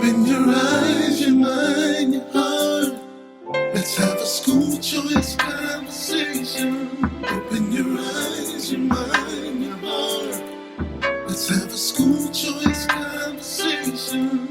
Open your eyes, your mind, your heart. Let's have a school choice conversation. Open your eyes, your mind, your heart. Let's have a school choice conversation.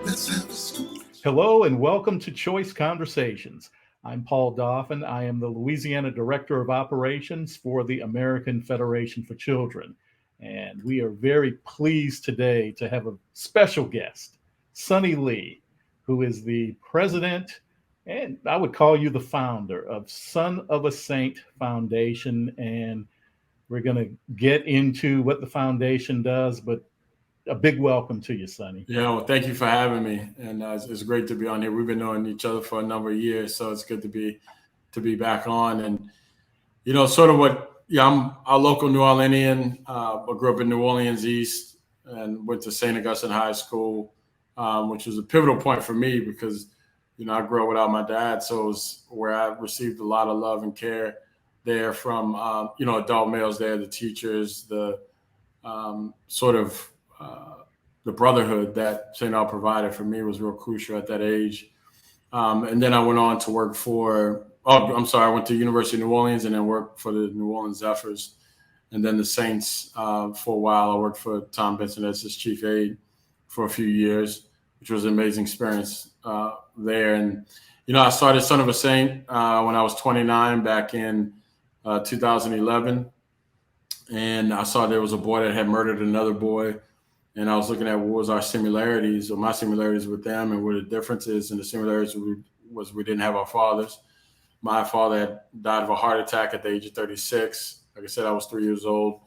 Let's have a school. Hello and welcome to Choice Conversations. I'm Paul Dauphin. I am the Louisiana Director of Operations for the American Federation for Children. And we are very pleased today to have a special guest, Sonny Lee, who is the president, and I would call you the founder of Son of a Saint Foundation. And we're going to get into what the foundation does, but a big welcome to you, Sonny. Yeah, well, thank you for having me, and it's great to be on here. We've been knowing each other for a number of years, so it's good to be back on. And sort of I'm a local New Orleanian. I grew up in New Orleans East and went to St. Augustine High School, which was a pivotal point for me because I grew up without my dad, so it was where I received a lot of love and care there from adult males there, the teachers, the the brotherhood that St. Aug provided for me was real crucial at that age. And then I went on to work I went to University of New Orleans and then worked for the New Orleans Zephyrs. And then the Saints for a while. I worked for Tom Benson as his chief aide for a few years, which was an amazing experience there. And, I started Son of a Saint when I was 29 back in 2011. And I saw there was a boy that had murdered another boy. And I was looking at what was our similarities or my similarities with them and what the differences. And the similarities was we didn't have our fathers. My father had died of a heart attack at the age of 36. Like I said, I was 3 years old.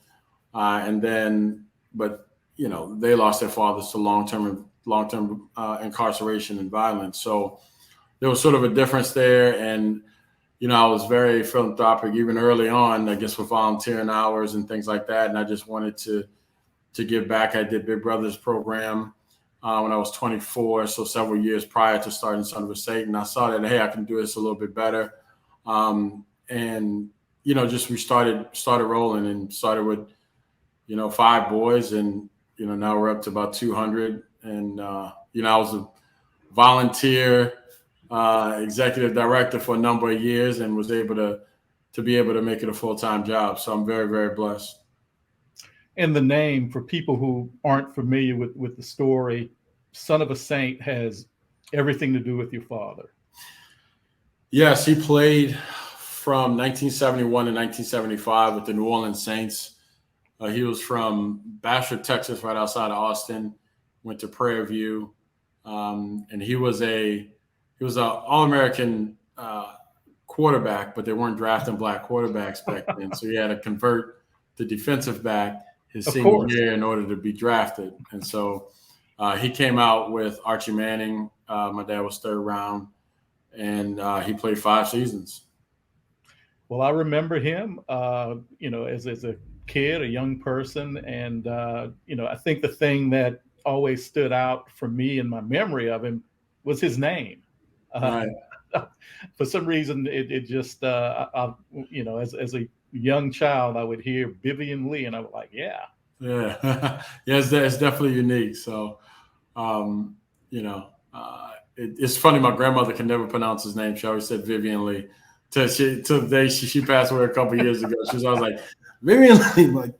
But they lost their fathers to long-term incarceration and violence. So there was sort of a difference there. And, I was very philanthropic even early on, I guess, with volunteering hours and things like that. And I just wanted to give back. I did Big Brother's program when I was 24, so several years prior to starting Son of a Saint. And I saw that, hey, I can do this a little bit better. We started rolling and started with, 5 boys. And, now we're up to about 200. And, I was a volunteer executive director for a number of years and was able to make it a full-time job. So I'm very, very blessed. And the name, for people who aren't familiar with the story, Son of a Saint has everything to do with your father. Yes, he played from 1971 to 1975 with the New Orleans Saints. He was from Bastrop, Texas, right outside of Austin, went to Prairie View. And he was an All-American quarterback, but they weren't drafting black quarterbacks back then. So he had to convert to defensive back his senior year in order to be drafted. And so he came out with Archie Manning. My dad was 3rd round, and he played 5 seasons. Well, I remember him, as a kid, a young person. And, I think the thing that always stood out for me in my memory of him was his name. Right. For some reason, it just, as a young child, I would hear Vivian Lee, and I was like, yeah. Yeah, it's definitely unique. So, it's funny. My grandmother could never pronounce his name. She always said Vivian Lee. Till the day she passed away a couple of years ago. She was always like, Vivian Lee. I'm like,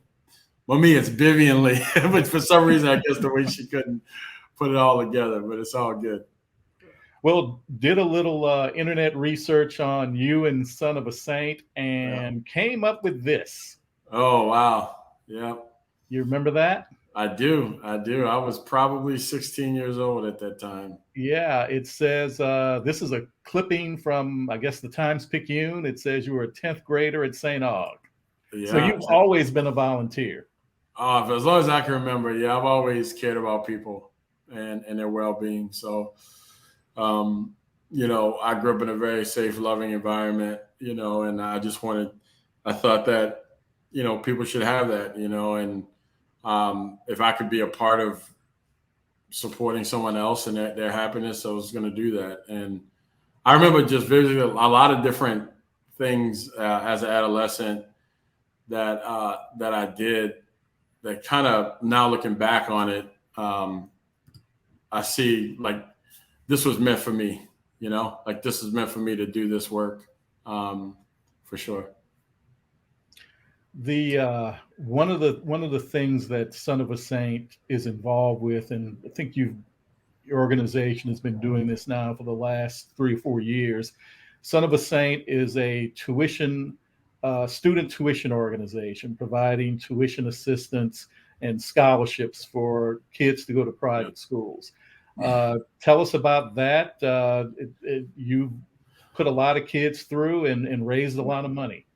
well, me, it's Vivian Lee. But for some reason, I guess the way she couldn't put it all together. But it's all good. Well, did a little internet research on you and Son of a Saint and came up with this. Oh, wow. Yeah. You remember that? I do. I was probably 16 years old at that time. Yeah. It says this is a clipping from, I guess, the Times-Picayune. It says you were a 10th grader at St. Aug. Yeah. So you've always been a volunteer. As long as I can remember, yeah, I've always cared about people and their well-being. So, I grew up in a very safe, loving environment, and I thought that, people should have that, and if I could be a part of supporting someone else and their happiness, I was going to do that. And I remember just visiting a lot of different things as an adolescent that I did that kind of, now looking back on it, I see like this was meant for me, like this is meant for me to do this work, for sure. The one of the things that Son of a Saint is involved with, and I think your organization has been doing this now for the last 3 or 4 years. Son of a Saint is a student tuition organization providing tuition assistance and scholarships for kids to go to private schools. Tell us about that. You put a lot of kids through and raised a lot of money.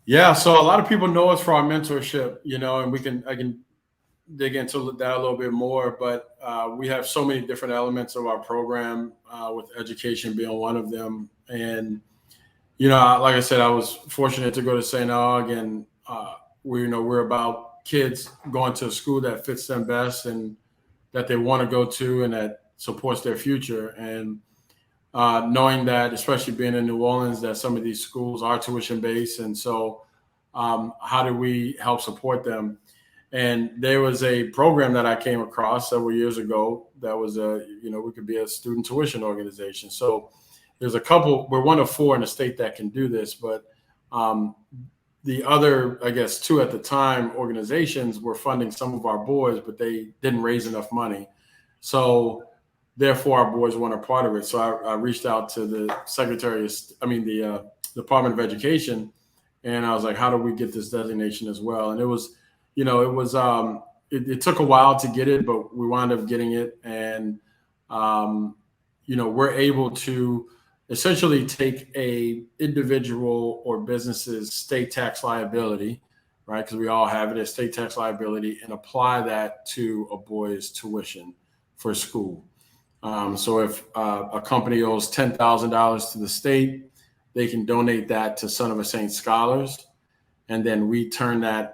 Yeah, so a lot of people know us for our mentorship, and I can dig into that a little bit more, but we have so many different elements of our program, with education being one of them. And, like I said, I was fortunate to go to St. Aug, and we're about kids going to a school that fits them best and that they want to go to and that supports their future. And knowing that, especially being in New Orleans, that some of these schools are tuition based. And so how do we help support them? And there was a program that I came across several years ago that was we could be a student tuition organization. So there's a couple, we're one of 4 in the state that can do this, but the other, I guess, 2 at the time organizations were funding some of our boys, but they didn't raise enough money. So therefore our boys weren't a part of it. So I reached out to the the Department of Education, and I was like, how do we get this designation as well? And it was, it took a while to get it, but we wound up getting it. And, we're able to essentially take a individual or business's state tax liability, right? Because we all have it as state tax liability, and apply that to a boy's tuition for school. So if a company owes $10,000 to the state, they can donate that to Son of a Saint scholars, and then we turn that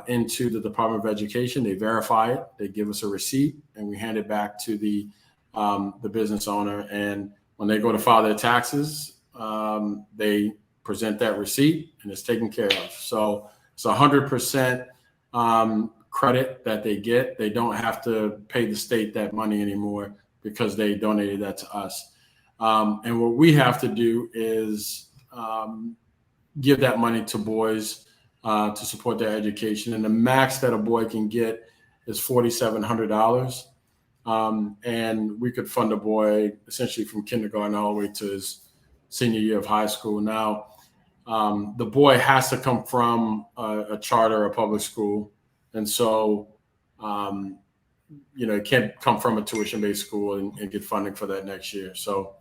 into the Department of Education. They verify it, they give us a receipt, and we hand it back to the business owner. And when they go to file their taxes, they present that receipt, and it's taken care of. So it's 100% credit that they get. They don't have to pay the state that money anymore because they donated that to us. And what we have to do is give that money to boys to support their education. And the max that a boy can get is $4,700. And we could fund a boy essentially from kindergarten all the way to his senior year of high school. Now, the boy has to come from a charter or public school. And so, it can't come from a tuition-based school and get funding for that next year. So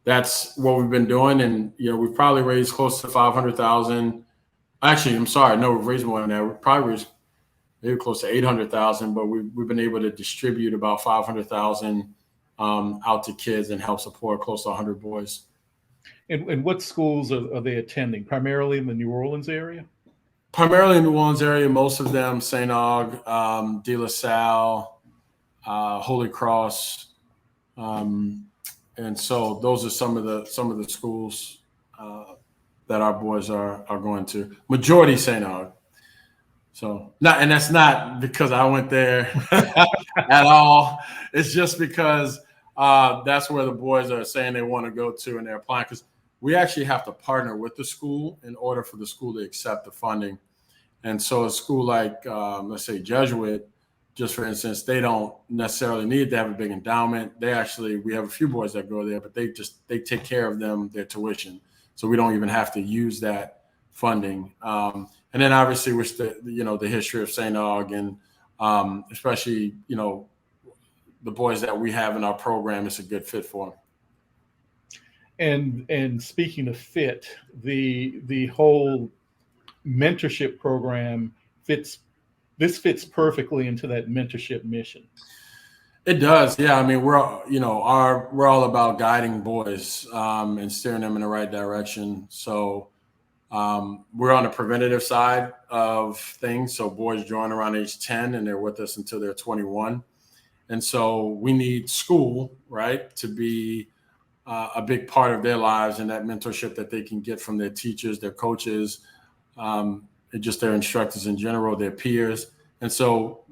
that's what we've been doing. And, we've probably raised close to $500,000. Actually, I'm sorry. No, we've raised more than that. We've probably raised maybe close to $800,000, but we've been able to distribute about $500,000 out to kids and help support close to 100 boys. And what schools are they attending? Primarily in the New Orleans area? Primarily in the New Orleans area, most of them, St. Aug, De La Salle, Holy Cross. And so those are some of the schools that our boys are going to. Majority St. Aug. So and that's not because I went there at all. It's just because that's where the boys are saying they want to go to, and they're applying, because we actually have to partner with the school in order for the school to accept the funding. And so a school like, let's say Jesuit, just for instance, they don't necessarily need to have a big endowment. We have a few boys that go there, but they take care of their tuition. So we don't even have to use that funding. And then obviously with the history of St. Aug, and especially, the boys that we have in our program, it's a good fit for them. And speaking of fit, the whole mentorship program fits perfectly into that mentorship mission. It does, yeah. I mean, we're all about guiding boys and steering them in the right direction. So we're on the preventative side of things. So boys join around age 10 and they're with us until they're 21. And so we need school, right, to be a big part of their lives, and that mentorship that they can get from their teachers, their coaches, and just their instructors in general, their peers. And so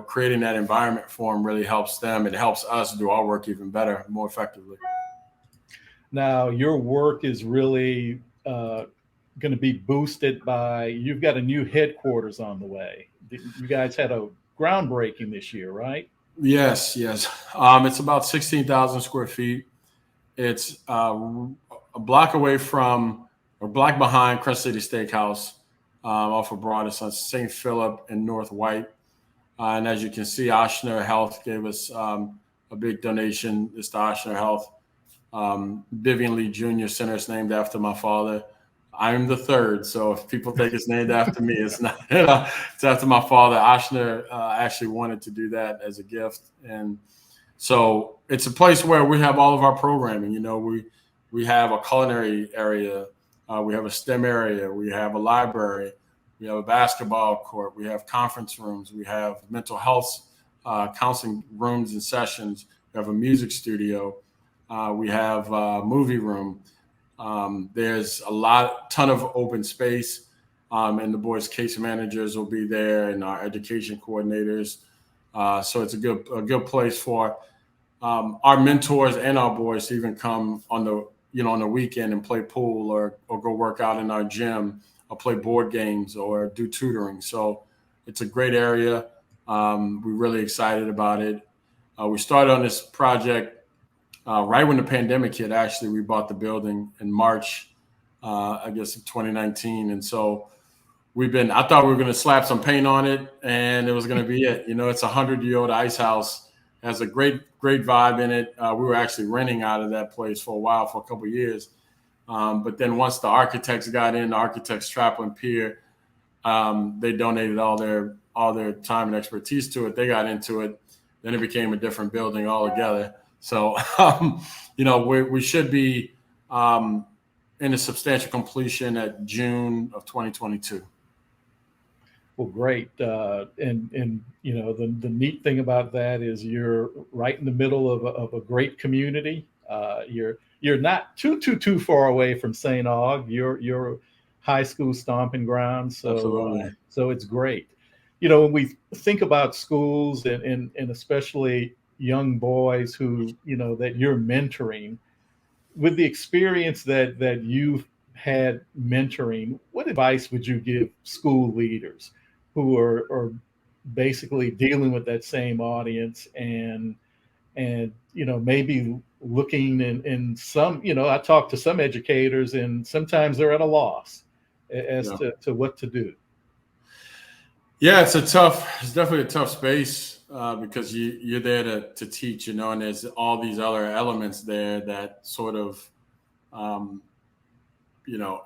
creating that environment for them really helps them. It helps us do our work even better, more effectively. Now, your work is really going to be boosted by, you've got a new headquarters on the way. You guys had a groundbreaking this year, right? Yes. It's about 16,000 square feet. It's a block away from, or block behind Crest City Steakhouse off of Broad. It's on St. Philip and North White. And as you can see, Ochsner Health gave us a big donation. It's the Ochsner Health Bivian Lee Jr. Center. It's named after my father. I'm the third, so if people think it's named after me, it's not. It's after my father. Ochsner actually wanted to do that as a gift, and so it's a place where we have all of our programming. We have a culinary area, we have a STEM area, we have a library, we have a basketball court, we have conference rooms, we have mental health counseling rooms and sessions, we have a music studio, we have a movie room. There's ton of open space, and the boys' case managers will be there, and our education coordinators. So it's a good place for our mentors and our boys to even come on the weekend and play pool or go work out in our gym or play board games or do tutoring. So it's a great area. We're really excited about it. We started on this project right when the pandemic hit. Actually, we bought the building in March, I guess, of 2019. And so I thought we were going to slap some paint on it and it was going to be it. It's a 100-year-old ice house. It has a great vibe in it. We were actually renting out of that place for a while, for a couple of years. But then once the architects got in, the architects Traplin Pier, they donated all their time and expertise to it. They got into it. Then it became a different building altogether. So, we should be in a substantial completion at June of 2022. Well, great. And the neat thing about that is you're right in the middle of a great community. You're not too far away from St. Aug. You're high school stomping ground. So it's great. When we think about schools and especially young boys who, that you're mentoring, with the experience that you've had mentoring, what advice would you give school leaders who are basically dealing with that same audience and maybe looking in some, I talk to some educators and sometimes they're at a loss as to what to do. Yeah, it's definitely a tough space because you're there to teach, and there's all these other elements there that sort of,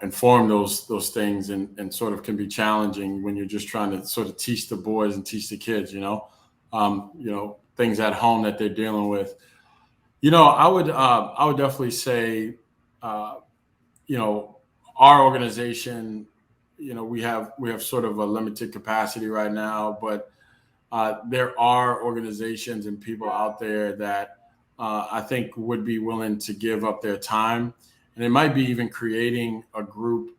inform those things and sort of can be challenging when you're just trying to sort of teach the boys and teach the kids, things at home that they're dealing with. I would definitely say, our organization, we have sort of a limited capacity right now, but there are organizations and people out there that I think would be willing to give up their time. And it might be even creating a group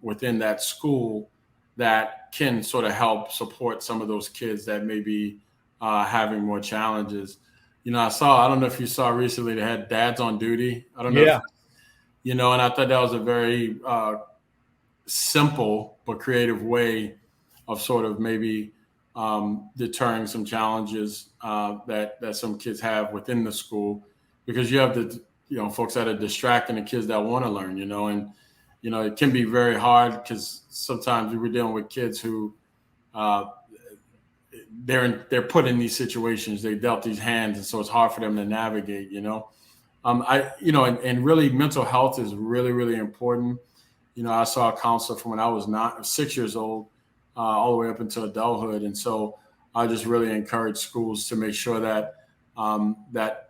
within that school that can sort of help support some of those kids that may be having more challenges. I don't know if you saw recently, they had Dads on Duty. I don't know. Yeah. And I thought that was a very simple but creative way of sort of maybe deterring some challenges that some kids have within the school, because you have the folks that are distracting the kids that want to learn, and it can be very hard because sometimes we're dealing with kids who they're put in these situations, they dealt these hands, and so it's hard for them to navigate, and really mental health is really, really important. I saw a counselor from when I was 6 years old, all the way up until adulthood. And so I just really encourage schools to make sure that that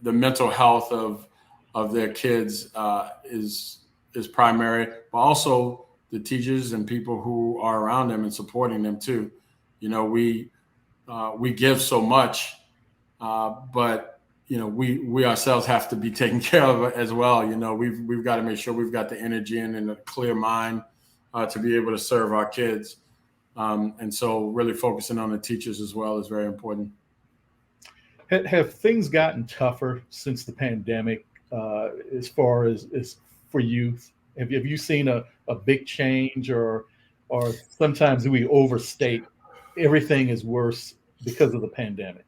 the mental health of their kids is primary, but also the teachers and people who are around them and supporting them too. We give so much, but we ourselves have to be taken care of as well. We've got to make sure we've got the energy and a clear mind to be able to serve our kids. And so really focusing on the teachers as well is very important. Have things gotten tougher since the pandemic, as far as for youth? Have you seen a big change, or sometimes we overstate everything is worse because of the pandemic?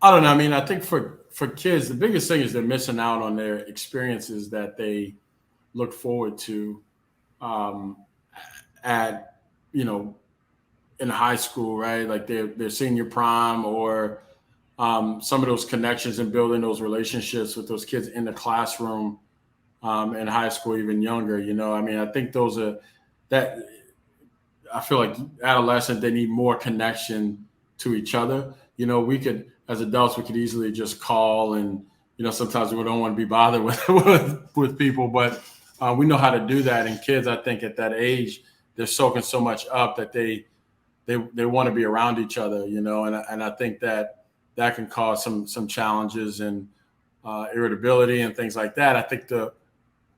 I don't know. I mean, I think for kids, the biggest thing is they're missing out on their experiences that they look forward to um, at, in high school, right? Like their senior prime, or some of those connections and building those relationships with those kids in the classroom, in high school, even younger. I mean, I think those are that. I feel like adolescents, they need more connection to each other. We could, as adults, we could easily just call, and sometimes we don't want to be bothered with people, but we know how to do that. And kids, I think at that age, they're soaking so much up that they want to be around each other, and I think that can cause some challenges and irritability and things like that. I think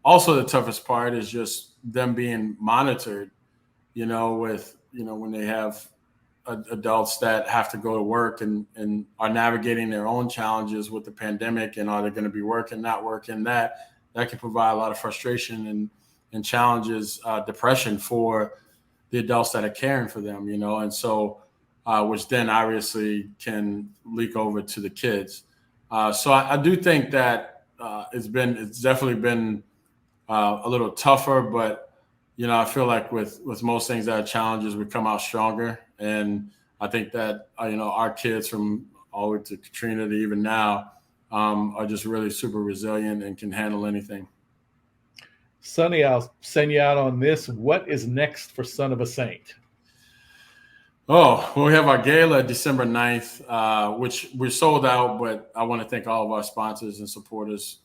also the toughest part is just them being monitored, with, when they have adults that have to go to work and are navigating their own challenges with the pandemic, and are they going to be working, not working, that can provide a lot of frustration and challenges, depression for the adults that are caring for them, and so, which then obviously can leak over to the kids. So I do think that it's definitely been a little tougher, but I feel like with most things that are challenges, we come out stronger. And I think that our kids, from all the way to Katrina to even now, are just really super resilient and can handle anything. Sonny, I'll send you out on this. What is next for Son of a Saint? Oh, well, we have our gala December 9th, which we're sold out, but I want to thank all of our sponsors and supporters.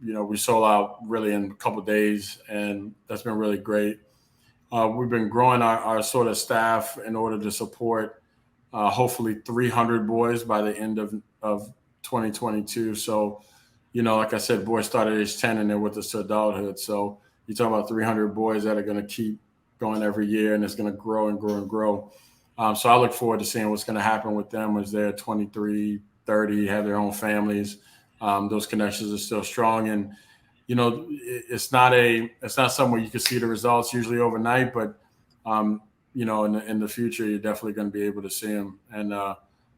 We sold out really in a couple of days, and that's been really great. We've been growing our sort of staff in order to support hopefully 300 boys by the end of 2022. So, like I said, boys start at age 10 and they're with us to adulthood. So you're talking about 300 boys that are going to keep going every year, and it's going to grow and grow and grow. So I look forward to seeing what's going to happen with them as they're 23, 30, have their own families. Those connections are still strong, and it's not something where you can see the results usually overnight, but in the future, you're definitely going to be able to see them. And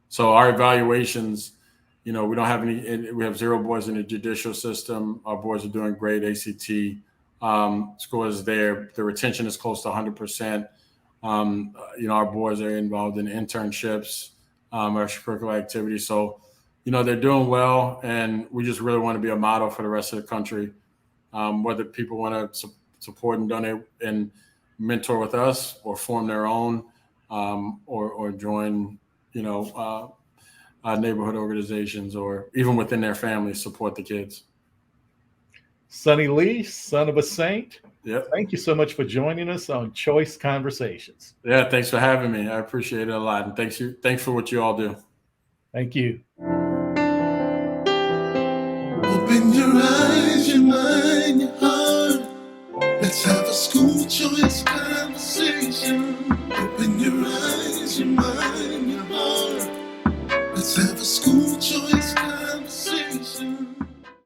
so our evaluations, we don't have any. We have 0 boys in the judicial system. Our boys are doing great. ACT scores there. The retention is close to 100%. Our boys are involved in internships, extracurricular activities. So, they're doing well, and we just really want to be a model for the rest of the country. Whether people want to support and donate and mentor with us, or form their own, or join, neighborhood organizations, or even within their families, support the kids. Sonny Lee, Son of a Saint. Yep. Thank you so much for joining us on Choice Conversations. Yeah, thanks for having me. I appreciate it a lot, and thanks for what you all do. Thank you.